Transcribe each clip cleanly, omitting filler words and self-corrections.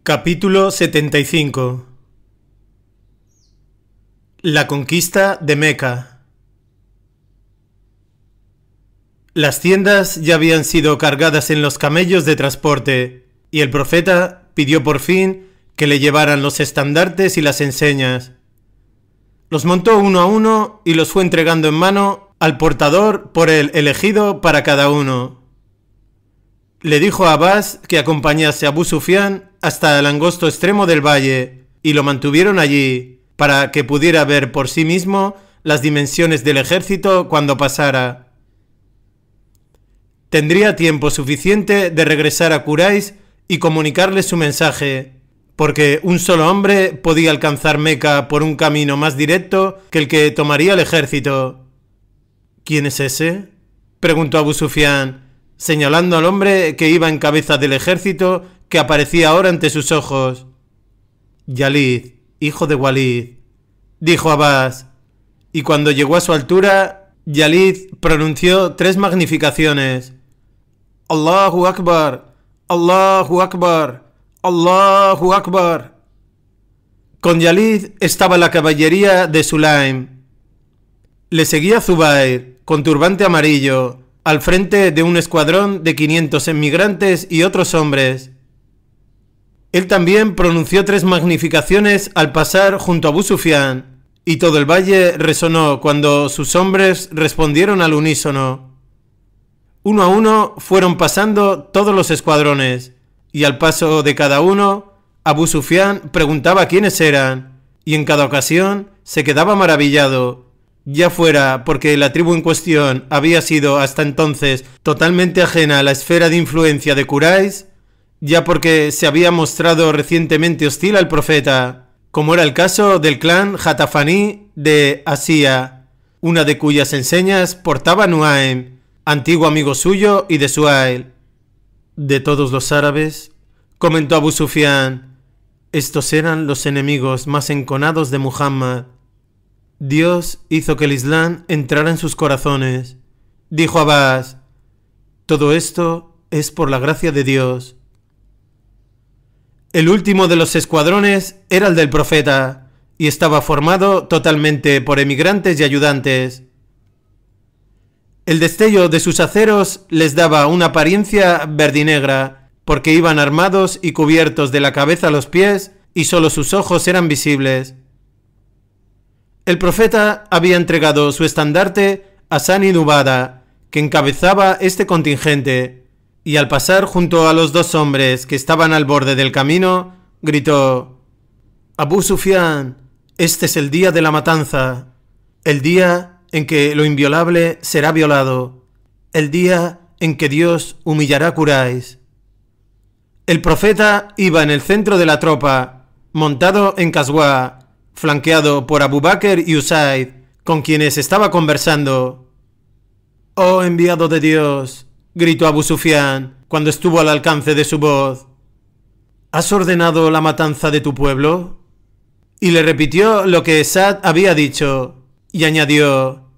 Capítulo 75. La conquista de Meca. Las tiendas ya habían sido cargadas en los camellos de transporte, y el profeta pidió por fin que le llevaran los estandartes y las enseñas. Los montó uno a uno y los fue entregando en mano al portador por él elegido para cada uno. Le dijo a Abbas que acompañase a Abu Sufyán hasta el angosto extremo del valle, y lo mantuvieron allí, para que pudiera ver por sí mismo las dimensiones del ejército cuando pasara. Tendría tiempo suficiente de regresar a Quraysh y comunicarle su mensaje, porque un solo hombre podía alcanzar Meca por un camino más directo que el que tomaría el ejército. ¿Quién es ese?, preguntó Abu Sufyán, señalando al hombre que iba en cabeza del ejército que aparecía ahora ante sus ojos. Yalid, hijo de Walid, dijo Abbas, y cuando llegó a su altura, Yalid pronunció 3 magnificaciones. Allahu Akbar, Allahu Akbar, Allahu Akbar. Con Yalid estaba la caballería de Sulaim. Le seguía Zubair, con turbante amarillo, al frente de un escuadrón de 500 emigrantes y otros hombres. Él también pronunció 3 magnificaciones al pasar junto a Abu Sufyán, y todo el valle resonó cuando sus hombres respondieron al unísono. Uno a uno fueron pasando todos los escuadrones, y al paso de cada uno, Abu Sufyán preguntaba quiénes eran, y en cada ocasión se quedaba maravillado, ya fuera porque la tribu en cuestión había sido hasta entonces totalmente ajena a la esfera de influencia de Quraysh, ya porque se había mostrado recientemente hostil al profeta, como era el caso del clan Jatafaní de Asia, una de cuyas enseñas portaba Nuaym, antiguo amigo suyo y de Suhail. De todos los árabes, comentó Abu Sufyán, estos eran los enemigos más enconados de Muhammad. Dios hizo que el Islam entrara en sus corazones. Dijo Abbas, todo esto es por la gracia de Dios. El último de los escuadrones era el del profeta, y estaba formado totalmente por emigrantes y ayudantes. El destello de sus aceros les daba una apariencia verdinegra, porque iban armados y cubiertos de la cabeza a los pies, y solo sus ojos eran visibles. El profeta había entregado su estandarte a Sani Dubada, que encabezaba este contingente, y al pasar junto a los 2 hombres que estaban al borde del camino, gritó, Abu Sufyán, este es el día de la matanza, el día en que lo inviolable será violado, el día en que Dios humillará a Quraysh. El profeta iba en el centro de la tropa, montado en Qaswa, flanqueado por Abu Bakr y Usaid, con quienes estaba conversando. «Oh enviado de Dios», gritó Abu Sufyán, cuando estuvo al alcance de su voz, ¿has ordenado la matanza de tu pueblo? Y le repitió lo que Sa'd había dicho, y añadió,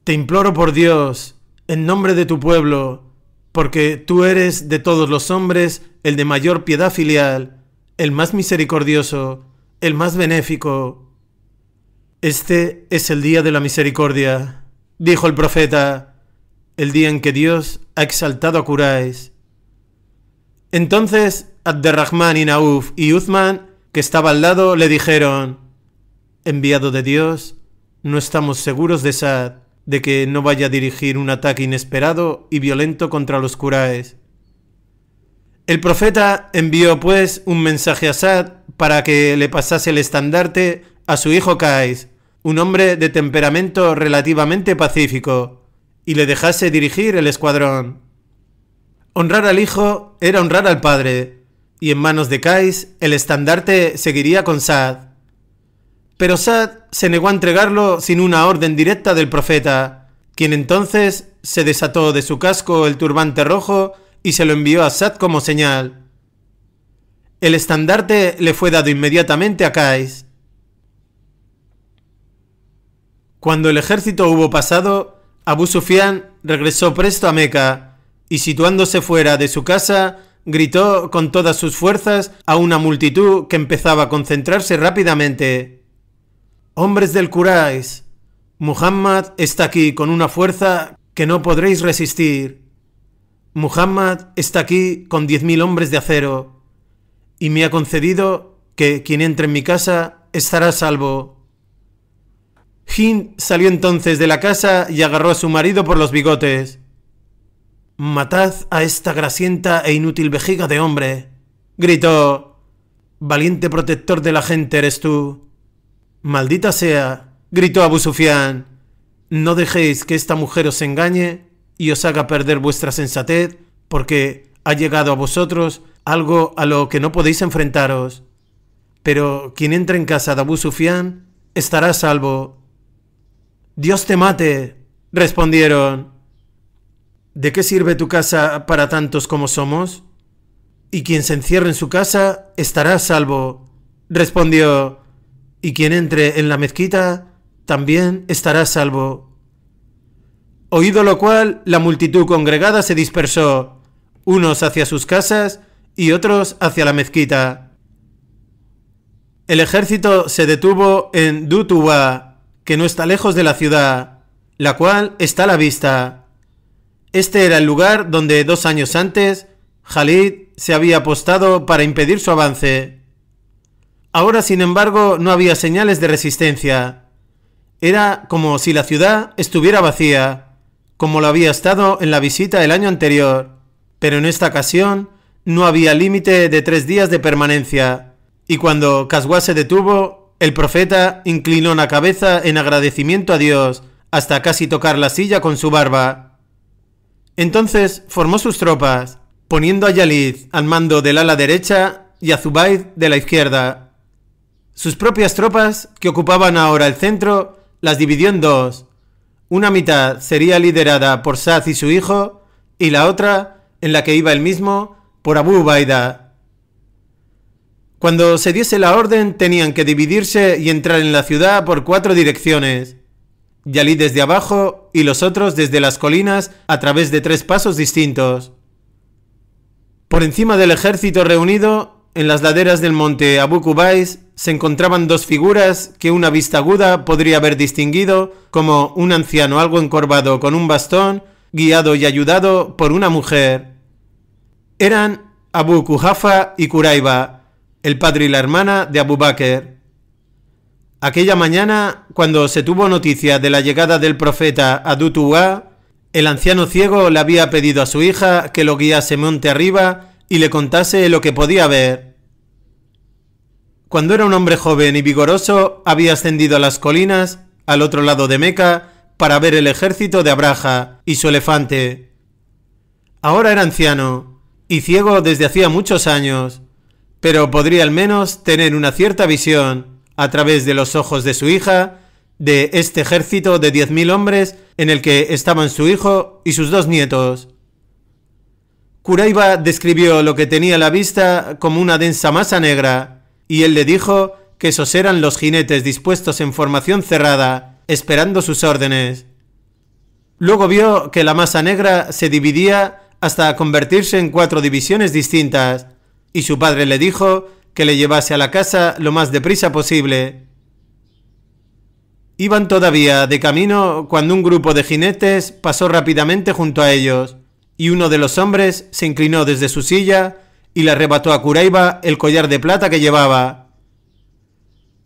te imploro por Dios, en nombre de tu pueblo, porque tú eres de todos los hombres el de mayor piedad filial, el más misericordioso, el más benéfico. Este es el día de la misericordia, dijo el profeta, el día en que Dios ha exaltado a Quraysh. Entonces Abderrahman y Nauf y Uthman, que estaba al lado, le dijeron, enviado de Dios, no estamos seguros de Sa'd, de que no vaya a dirigir un ataque inesperado y violento contra los Quraysh. El profeta envió pues un mensaje a Sa'd para que le pasase el estandarte a su hijo Qais, un hombre de temperamento relativamente pacífico, y le dejase dirigir el escuadrón. Honrar al hijo era honrar al padre, y en manos de Qais el estandarte seguiría con Sa'd. Pero Sa'd se negó a entregarlo sin una orden directa del profeta, quien entonces se desató de su casco el turbante rojo y se lo envió a Sa'd como señal. El estandarte le fue dado inmediatamente a Qais. Cuando el ejército hubo pasado, Abu Sufyán regresó presto a Meca, y situándose fuera de su casa, gritó con todas sus fuerzas a una multitud que empezaba a concentrarse rápidamente. «Hombres del Quraysh, Muhammad está aquí con una fuerza que no podréis resistir. Muhammad está aquí con 10.000 hombres de acero y me ha concedido que quien entre en mi casa estará a salvo». Hind salió entonces de la casa y agarró a su marido por los bigotes. «Matad a esta grasienta e inútil vejiga de hombre», gritó. «Valiente protector de la gente eres tú». «Maldita sea», gritó Abu Sufyan, «no dejéis que esta mujer os engañe y os haga perder vuestra sensatez, porque ha llegado a vosotros algo a lo que no podéis enfrentaros. Pero quien entre en casa de Abu Sufyan estará a salvo». «Dios te mate», respondieron. «¿De qué sirve tu casa para tantos como somos? Y quien se encierre en su casa estará a salvo», respondió. «Y quien entre en la mezquita también estará a salvo». Oído lo cual, la multitud congregada se dispersó, unos hacia sus casas y otros hacia la mezquita. El ejército se detuvo en Dutuwa, que no está lejos de la ciudad, la cual está a la vista. Este era el lugar donde 2 años antes Khalid se había apostado para impedir su avance. Ahora, sin embargo, no había señales de resistencia. Era como si la ciudad estuviera vacía, como lo había estado en la visita el año anterior, pero en esta ocasión no había límite de 3 días de permanencia, y cuando Qaswa se detuvo, el profeta inclinó la cabeza en agradecimiento a Dios hasta casi tocar la silla con su barba. Entonces formó sus tropas, poniendo a Yalid al mando del ala derecha y a Zubayd de la izquierda. Sus propias tropas, que ocupaban ahora el centro, las dividió en 2. Una mitad sería liderada por Sa'd y su hijo, y la otra, en la que iba él mismo, por Abu Ubaida. Cuando se diese la orden, tenían que dividirse y entrar en la ciudad por 4 direcciones. Yalid desde abajo y los otros desde las colinas a través de 3 pasos distintos. Por encima del ejército reunido, en las laderas del monte Abu Qubais, se encontraban 2 figuras que una vista aguda podría haber distinguido como un anciano algo encorvado con un bastón, guiado y ayudado por una mujer. Eran Abu Quhafa y Qurayba, el padre y la hermana de Abu Bakr. Aquella mañana, cuando se tuvo noticia de la llegada del profeta a Dutuwa, el anciano ciego le había pedido a su hija que lo guiase monte arriba y le contase lo que podía ver. Cuando era un hombre joven y vigoroso, había ascendido a las colinas, al otro lado de Meca, para ver el ejército de Abraha y su elefante. Ahora era anciano y ciego desde hacía muchos años, pero podría al menos tener una cierta visión a través de los ojos de su hija, de este ejército de 10.000 hombres en el que estaban su hijo y sus 2 nietos. Qurayba describió lo que tenía a la vista como una densa masa negra, y él le dijo que esos eran los jinetes dispuestos en formación cerrada, esperando sus órdenes. Luego vio que la masa negra se dividía hasta convertirse en 4 divisiones distintas, y su padre le dijo que le llevase a la casa lo más deprisa posible. Iban todavía de camino cuando un grupo de jinetes pasó rápidamente junto a ellos, y uno de los hombres se inclinó desde su silla y le arrebató a Qurayba el collar de plata que llevaba.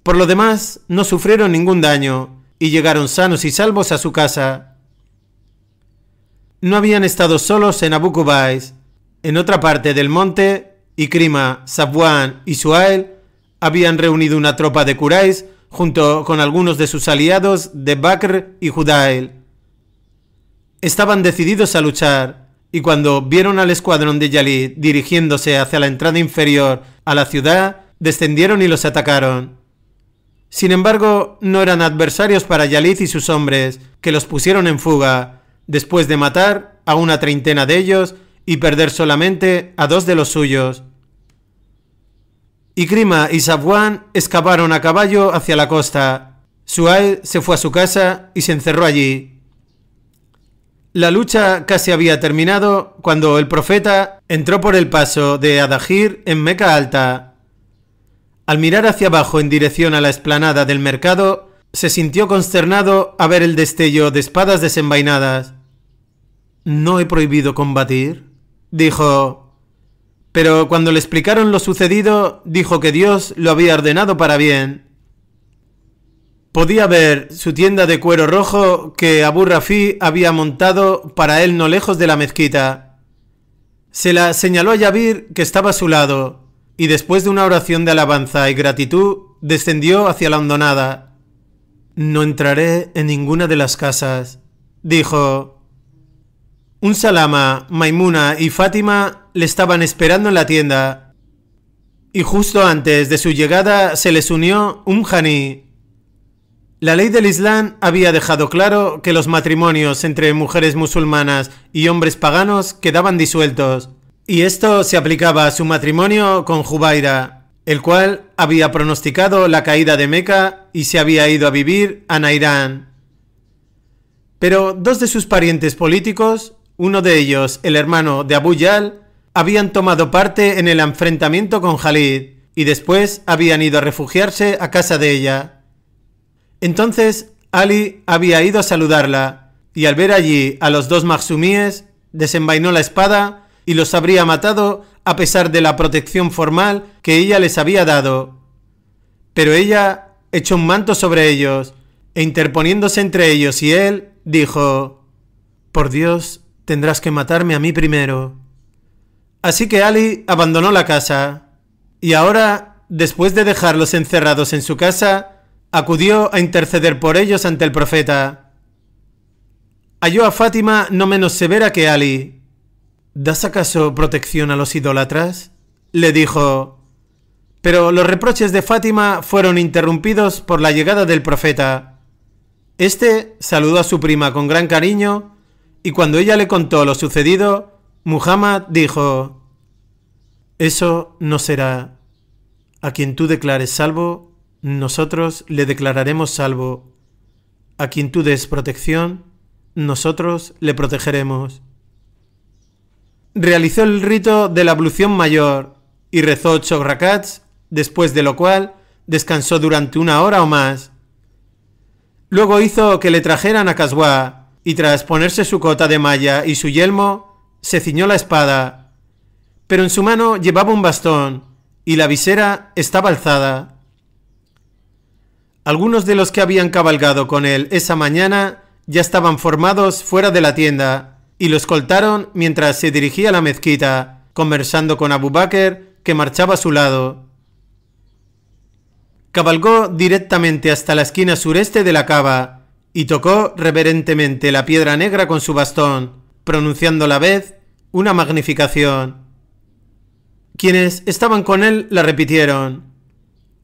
Por lo demás, no sufrieron ningún daño y llegaron sanos y salvos a su casa. No habían estado solos en Abu Qubais. En otra parte del monte, Ikrima, Safwan y Suhail habían reunido una tropa de Quraysh junto con algunos de sus aliados de Bakr y Hudail. Estaban decididos a luchar, y cuando vieron al escuadrón de Yalid dirigiéndose hacia la entrada inferior a la ciudad, descendieron y los atacaron. Sin embargo, no eran adversarios para Yalid y sus hombres, que los pusieron en fuga, después de matar a una treintena de ellos y perder solamente a 2 de los suyos. Ikrima y Safwan escaparon a caballo hacia la costa. Suhail se fue a su casa y se encerró allí. La lucha casi había terminado cuando el profeta entró por el paso de Adahir en Meca Alta. Al mirar hacia abajo en dirección a la explanada del mercado, se sintió consternado a ver el destello de espadas desenvainadas. «¿No he prohibido combatir?», dijo. Pero cuando le explicaron lo sucedido, dijo que Dios lo había ordenado para bien. Podía ver su tienda de cuero rojo que Abu Rafi había montado para él no lejos de la mezquita. Se la señaló a Yabir, que estaba a su lado, y después de una oración de alabanza y gratitud, descendió hacia la hondonada. «No entraré en ninguna de las casas», dijo. Salama, Maimuna y Fátima le estaban esperando en la tienda, y justo antes de su llegada se les unió Hani. La ley del Islam había dejado claro que los matrimonios entre mujeres musulmanas y hombres paganos quedaban disueltos, y esto se aplicaba a su matrimonio con Jubaira, el cual había pronosticado la caída de Meca y se había ido a vivir a Nairán. Pero dos de sus parientes políticos, uno de ellos el hermano de Abu Jahl, habían tomado parte en el enfrentamiento con Khalid y después habían ido a refugiarse a casa de ella. Entonces Ali había ido a saludarla y al ver allí a los dos maksumíes desenvainó la espada y los habría matado a pesar de la protección formal que ella les había dado. Pero ella echó un manto sobre ellos e interponiéndose entre ellos y él, dijo: «Por Dios, tendrás que matarme a mí primero». Así que Ali abandonó la casa y ahora, después de dejarlos encerrados en su casa, acudió a interceder por ellos ante el profeta. Halló a Fátima no menos severa que Ali. «¿Das acaso protección a los idólatras?», le dijo. Pero los reproches de Fátima fueron interrumpidos por la llegada del profeta. Este saludó a su prima con gran cariño y cuando ella le contó lo sucedido, Muhammad dijo: «Eso no será. A quien tú declares salvo, nosotros le declararemos salvo. A quien tú des protección, nosotros le protegeremos». Realizó el rito de la ablución mayor y rezó 8 rakats, después de lo cual descansó durante 1 hora o más. Luego hizo que le trajeran a Kaswa y tras ponerse su cota de malla y su yelmo, se ciñó la espada. Pero en su mano llevaba un bastón y la visera estaba alzada. Algunos de los que habían cabalgado con él esa mañana ya estaban formados fuera de la tienda y lo escoltaron mientras se dirigía a la mezquita, conversando con Abu Bakr, que marchaba a su lado. Cabalgó directamente hasta la esquina sureste de la Kaaba y tocó reverentemente la piedra negra con su bastón, pronunciando a la vez una magnificación. Quienes estaban con él la repitieron: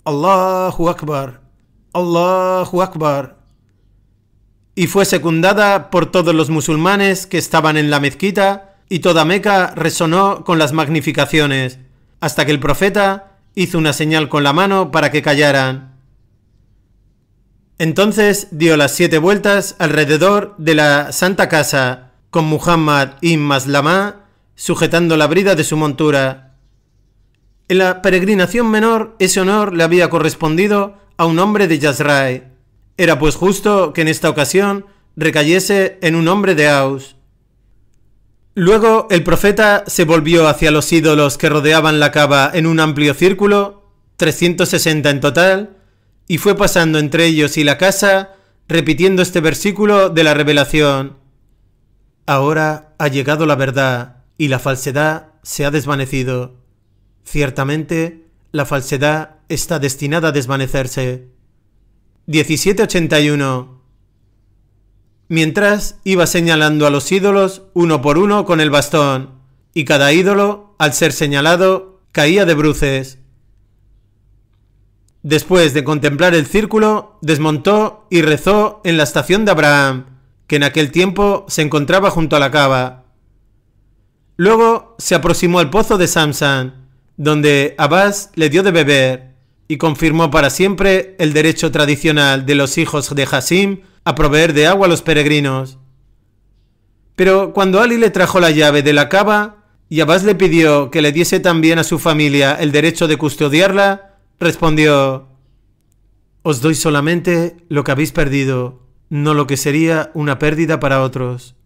«Allahu Akbar, Allahu Akbar», y fue secundada por todos los musulmanes que estaban en la mezquita y toda Meca resonó con las magnificaciones, hasta que el profeta hizo una señal con la mano para que callaran. Entonces dio las 7 vueltas alrededor de la Santa Casa, con Muhammad ibn Maslamah sujetando la brida de su montura. En la peregrinación menor ese honor le había correspondido a un hombre de Yazrai. Era pues justo que en esta ocasión recayese en un hombre de Aus. Luego el profeta se volvió hacia los ídolos que rodeaban la Kaaba en un amplio círculo, 360 en total, y fue pasando entre ellos y la casa, repitiendo este versículo de la revelación: «Ahora ha llegado la verdad y la falsedad se ha desvanecido. Ciertamente, la falsedad está destinada a desvanecerse». 1781. Mientras iba señalando a los ídolos uno por uno con el bastón, y cada ídolo, al ser señalado, caía de bruces. Después de contemplar el círculo, desmontó y rezó en la estación de Abraham, que en aquel tiempo se encontraba junto a la Kaaba. Luego se aproximó al pozo de Samsan, donde Abbas le dio de beber, y confirmó para siempre el derecho tradicional de los hijos de Hasim a proveer de agua a los peregrinos. Pero cuando Ali le trajo la llave de la cava y Abbas le pidió que le diese también a su familia el derecho de custodiarla, respondió: «Os doy solamente lo que habéis perdido, no lo que sería una pérdida para otros».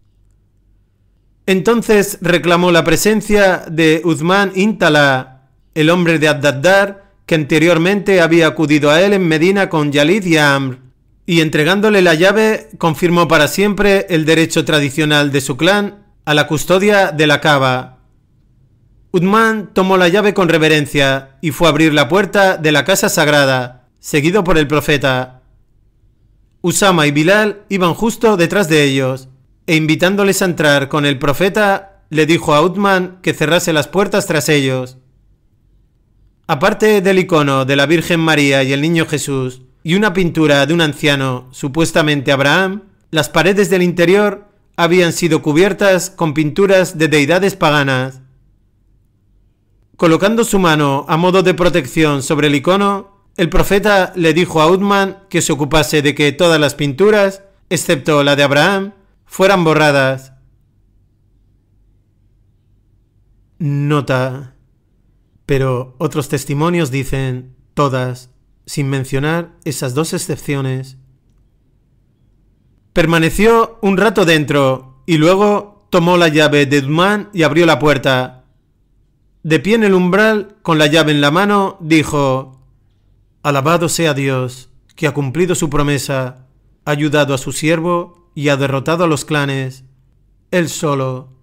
Entonces reclamó la presencia de Uthman ibn Talha, el hombre de Ad-Daddar, que anteriormente había acudido a él en Medina con Yalid y Amr, y entregándole la llave confirmó para siempre el derecho tradicional de su clan a la custodia de la Kaaba. Uthman tomó la llave con reverencia y fue a abrir la puerta de la casa sagrada, seguido por el profeta. Usama y Bilal iban justo detrás de ellos, e invitándoles a entrar con el profeta, le dijo a Uthman que cerrase las puertas tras ellos. Aparte del icono de la Virgen María y el Niño Jesús, y una pintura de un anciano, supuestamente Abraham, las paredes del interior habían sido cubiertas con pinturas de deidades paganas. Colocando su mano a modo de protección sobre el icono, el profeta le dijo a Uthman que se ocupase de que todas las pinturas, excepto la de Abraham, fueran borradas. Nota. Pero otros testimonios dicen todas, sin mencionar esas dos excepciones. Permaneció un rato dentro y luego tomó la llave de Uthman y abrió la puerta. De pie en el umbral, con la llave en la mano, dijo: «Alabado sea Dios, que ha cumplido su promesa, ha ayudado a su siervo y ha derrotado a los clanes, él solo».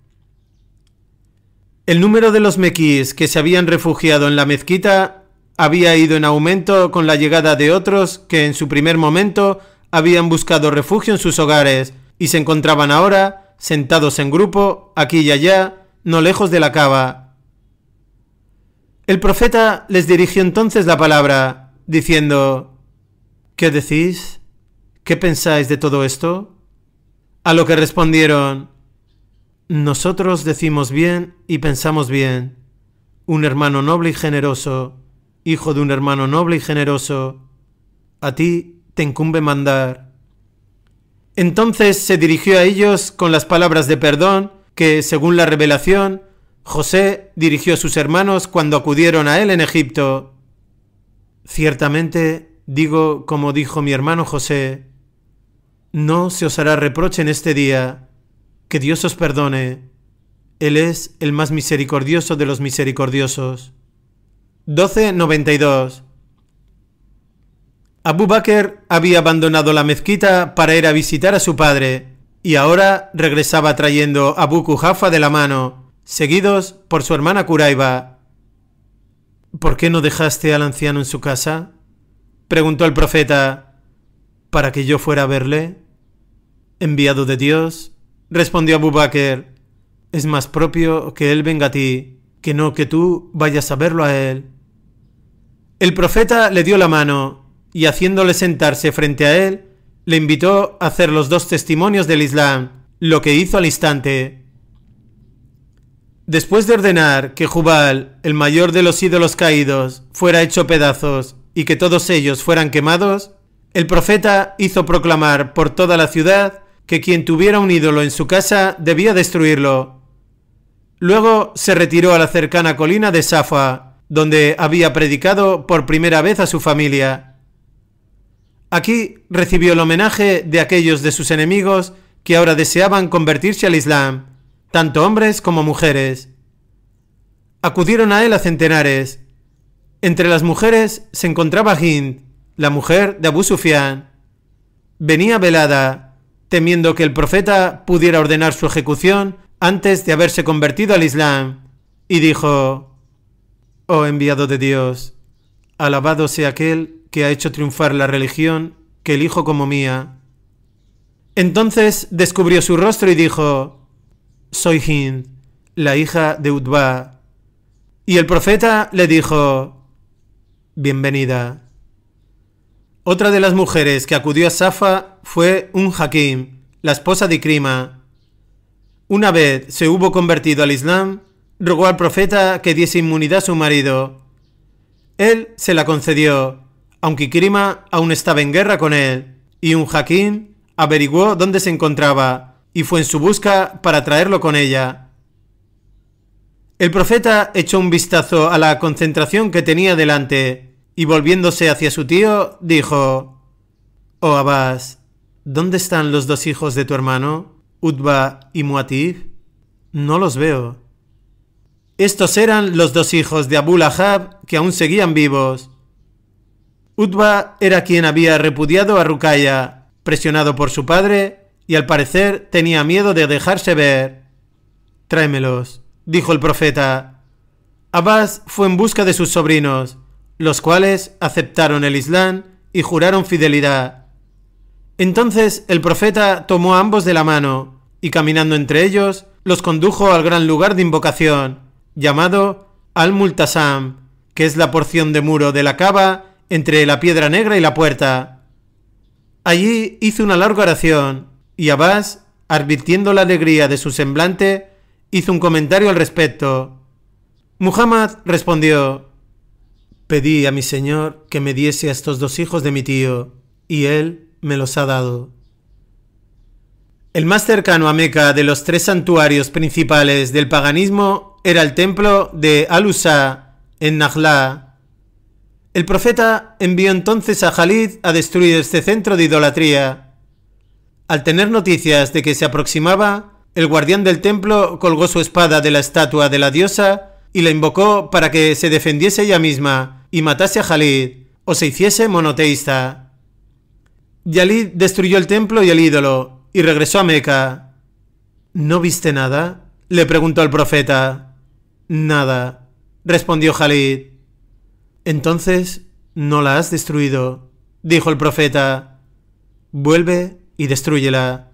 El número de los mequíes que se habían refugiado en la mezquita había ido en aumento con la llegada de otros que en su primer momento habían buscado refugio en sus hogares y se encontraban ahora sentados en grupo aquí y allá, no lejos de la Kaaba. El profeta les dirigió entonces la palabra, diciendo: «¿Qué decís? ¿Qué pensáis de todo esto?». A lo que respondieron: «Nosotros decimos bien y pensamos bien. Un hermano noble y generoso, hijo de un hermano noble y generoso, a ti te incumbe mandar». Entonces se dirigió a ellos con las palabras de perdón que, según la revelación, José dirigió a sus hermanos cuando acudieron a él en Egipto. «Ciertamente digo como dijo mi hermano José: no se os hará reproche en este día, que Dios os perdone, Él es el más misericordioso de los misericordiosos». 12:92. Abu Bakr había abandonado la mezquita para ir a visitar a su padre y ahora regresaba trayendo a Abu Kuhafa de la mano, seguidos por su hermana Kuraiba. «¿Por qué no dejaste al anciano en su casa?», preguntó el profeta. «¿Para que yo fuera a verle?». «Enviado de Dios», respondió Abu Bakr, «es más propio que él venga a ti, que no que tú vayas a verlo a él». El profeta le dio la mano y, haciéndole sentarse frente a él, le invitó a hacer los dos testimonios del Islam, lo que hizo al instante. Después de ordenar que Jubal, el mayor de los ídolos caídos, fuera hecho pedazos y que todos ellos fueran quemados, el profeta hizo proclamar por toda la ciudad que quien tuviera un ídolo en su casa debía destruirlo. Luego se retiró a la cercana colina de Safa, donde había predicado por primera vez a su familia. Aquí recibió el homenaje de aquellos de sus enemigos que ahora deseaban convertirse al Islam, tanto hombres como mujeres. Acudieron a él a centenares. Entre las mujeres se encontraba Hind, la mujer de Abu Sufyan. Venía velada, temiendo que el profeta pudiera ordenar su ejecución antes de haberse convertido al Islam, y dijo: «Oh enviado de Dios, alabado sea aquel que ha hecho triunfar la religión que elijo como mía». Entonces descubrió su rostro y dijo: «Soy Hind, la hija de Utba». Y el profeta le dijo: «Bienvenida». Otra de las mujeres que acudió a Safa fue Hakim, la esposa de Ikrima. Una vez se hubo convertido al Islam, rogó al profeta que diese inmunidad a su marido. Él se la concedió, aunque Ikrima aún estaba en guerra con él, y Hakim averiguó dónde se encontraba y fue en su busca para traerlo con ella. El profeta echó un vistazo a la concentración que tenía delante y volviéndose hacia su tío, dijo: «Oh Abbas, ¿dónde están los dos hijos de tu hermano, Utba y Muatif? No los veo». Estos eran los dos hijos de Abu Lahab que aún seguían vivos. Utba era quien había repudiado a Ruqayya, presionado por su padre, y al parecer tenía miedo de dejarse ver. «Tráemelos», dijo el profeta. Abbas fue en busca de sus sobrinos, los cuales aceptaron el Islam y juraron fidelidad. Entonces el profeta tomó a ambos de la mano y caminando entre ellos los condujo al gran lugar de invocación, llamado Al-Multasam, que es la porción de muro de la Kaaba entre la piedra negra y la puerta. Allí hizo una larga oración y Abbas, advirtiendo la alegría de su semblante, hizo un comentario al respecto. Muhammad respondió: «Pedí a mi señor que me diese a estos dos hijos de mi tío, y él me los ha dado». El más cercano a Meca de los tres santuarios principales del paganismo era el templo de Al-Uzza en Nakhla. El profeta envió entonces a Khalid a destruir este centro de idolatría. Al tener noticias de que se aproximaba, el guardián del templo colgó su espada de la estatua de la diosa y la invocó para que se defendiese ella misma y matase a Khalid o se hiciese monoteísta. Yalid destruyó el templo y el ídolo y regresó a Meca. «¿No viste nada?», le preguntó el profeta. «Nada», respondió Khalid. «Entonces no la has destruido», dijo el profeta. «Vuelve y destrúyela».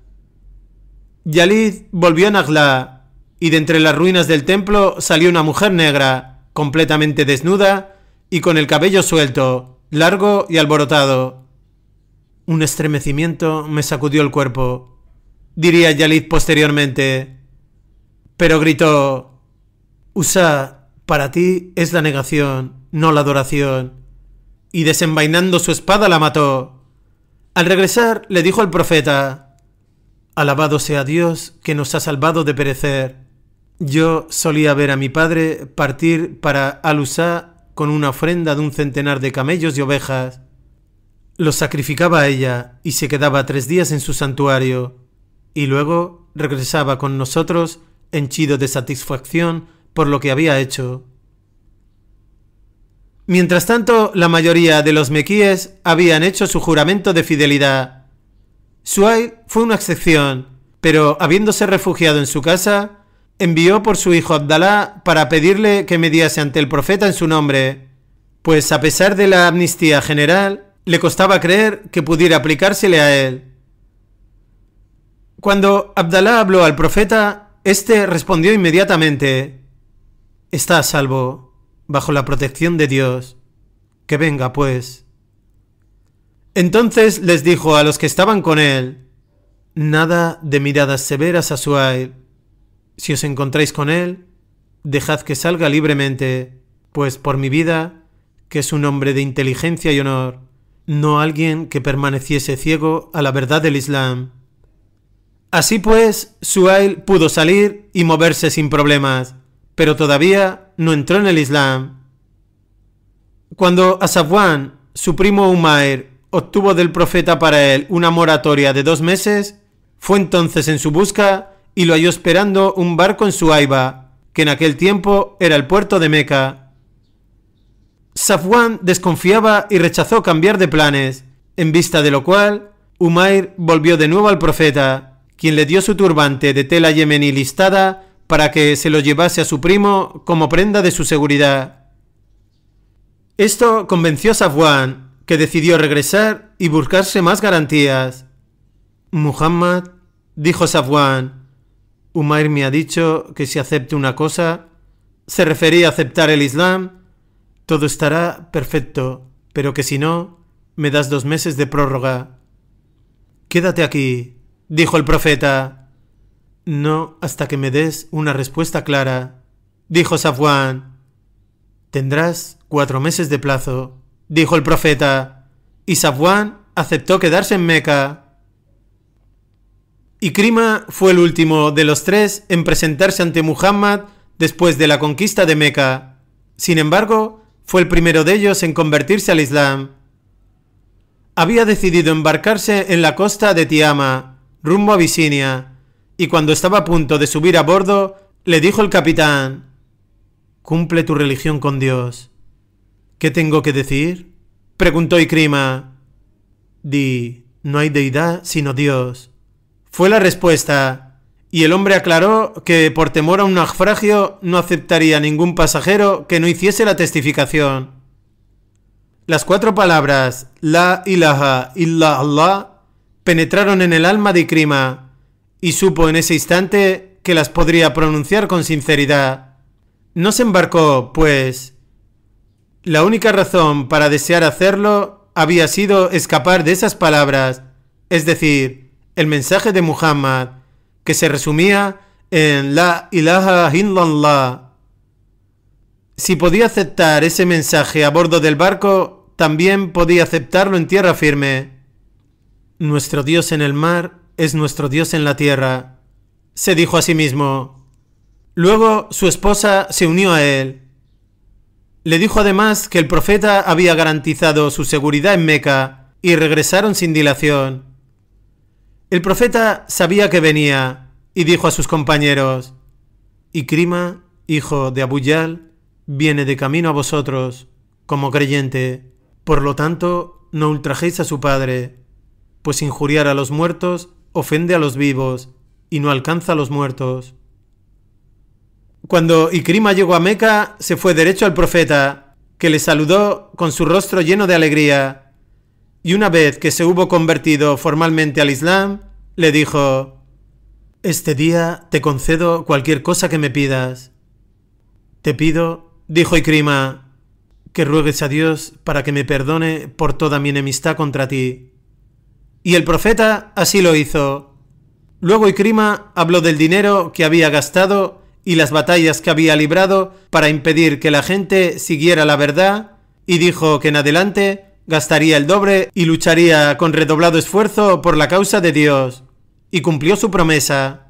Yalid volvió a Nakhla y de entre las ruinas del templo salió una mujer negra, completamente desnuda y con el cabello suelto, largo y alborotado. «Un estremecimiento me sacudió el cuerpo», diría Yalid posteriormente. Pero gritó: «Uzza, para ti es la negación, no la adoración». Y desenvainando su espada la mató. Al regresar le dijo al profeta: «Alabado sea Dios que nos ha salvado de perecer. Yo solía ver a mi padre partir para Al-Uzza con una ofrenda de 100 de camellos y ovejas. Los sacrificaba a ella y se quedaba 3 días en su santuario, y luego regresaba con nosotros henchido de satisfacción por lo que había hecho». Mientras tanto, la mayoría de los mequíes habían hecho su juramento de fidelidad. Suhail fue una excepción, pero habiéndose refugiado en su casa, envió por su hijo Abdalá para pedirle que mediase ante el profeta en su nombre, pues a pesar de la amnistía general, le costaba creer que pudiera aplicársele a él. Cuando Abdalá habló al profeta, éste respondió inmediatamente: «Está a salvo, bajo la protección de Dios. Que venga, pues». Entonces les dijo a los que estaban con él: «Nada de miradas severas a Suhail. Si os encontráis con él, dejad que salga libremente, pues por mi vida, que es un hombre de inteligencia y honor, no alguien que permaneciese ciego a la verdad del Islam». Así pues, Suhail pudo salir y moverse sin problemas, pero todavía no entró en el Islam. Cuando a Safwan, su primo Umair, obtuvo del profeta para él una moratoria de 2 meses, fue entonces en su busca y lo halló esperando un barco en Suaiba, que en aquel tiempo era el puerto de Meca. Safwan desconfiaba y rechazó cambiar de planes, en vista de lo cual Umair volvió de nuevo al profeta, quien le dio su turbante de tela yemení listada para que se lo llevase a su primo como prenda de su seguridad. Esto convenció a Safwan, que decidió regresar y buscarse más garantías. «Muhammad», dijo Safwan, «Umair me ha dicho que si acepte una cosa», se refería a aceptar el Islam, «todo estará perfecto, pero que si no, me das 2 meses de prórroga». «Quédate aquí», dijo el profeta. «No hasta que me des una respuesta clara», dijo Safwan. «Tendrás 4 meses de plazo», dijo el profeta, y Safwan aceptó quedarse en Meca. Ikrima fue el último de los tres en presentarse ante Muhammad después de la conquista de Meca. Sin embargo, fue el primero de ellos en convertirse al Islam. Había decidido embarcarse en la costa de Tiama, rumbo a Abisinia, y cuando estaba a punto de subir a bordo, le dijo el capitán: «Cumple tu religión con Dios». «¿Qué tengo que decir?», preguntó Ikrima. «Di, no hay deidad sino Dios», fue la respuesta, y el hombre aclaró que por temor a un naufragio no aceptaría ningún pasajero que no hiciese la testificación. Las 4 palabras La ilaha illa Allah penetraron en el alma de Ikrima y supo en ese instante que las podría pronunciar con sinceridad. No se embarcó, pues la única razón para desear hacerlo había sido escapar de esas palabras, es decir, el mensaje de Muhammad, que se resumía en La ilaha illallah. Si podía aceptar ese mensaje a bordo del barco, también podía aceptarlo en tierra firme. Nuestro Dios en el mar es nuestro Dios en la tierra, se dijo a sí mismo. Luego su esposa se unió a él. Le dijo además que el profeta había garantizado su seguridad en Meca y regresaron sin dilación. El profeta sabía que venía y dijo a sus compañeros: «Ikrima, hijo de Abu Jahl, viene de camino a vosotros, como creyente. Por lo tanto, no ultrajéis a su padre, pues injuriar a los muertos ofende a los vivos y no alcanza a los muertos». Cuando Ikrima llegó a Meca, se fue derecho al profeta, que le saludó con su rostro lleno de alegría. Y una vez que se hubo convertido formalmente al Islam, le dijo: «Este día te concedo cualquier cosa que me pidas». «Te pido», dijo Ikrima, «que ruegues a Dios para que me perdone por toda mi enemistad contra ti». Y el profeta así lo hizo. Luego Ikrima habló del dinero que había gastado y las batallas que había librado para impedir que la gente siguiera la verdad, y dijo que en adelante gastaría el doble y lucharía con redoblado esfuerzo por la causa de Dios, y cumplió su promesa.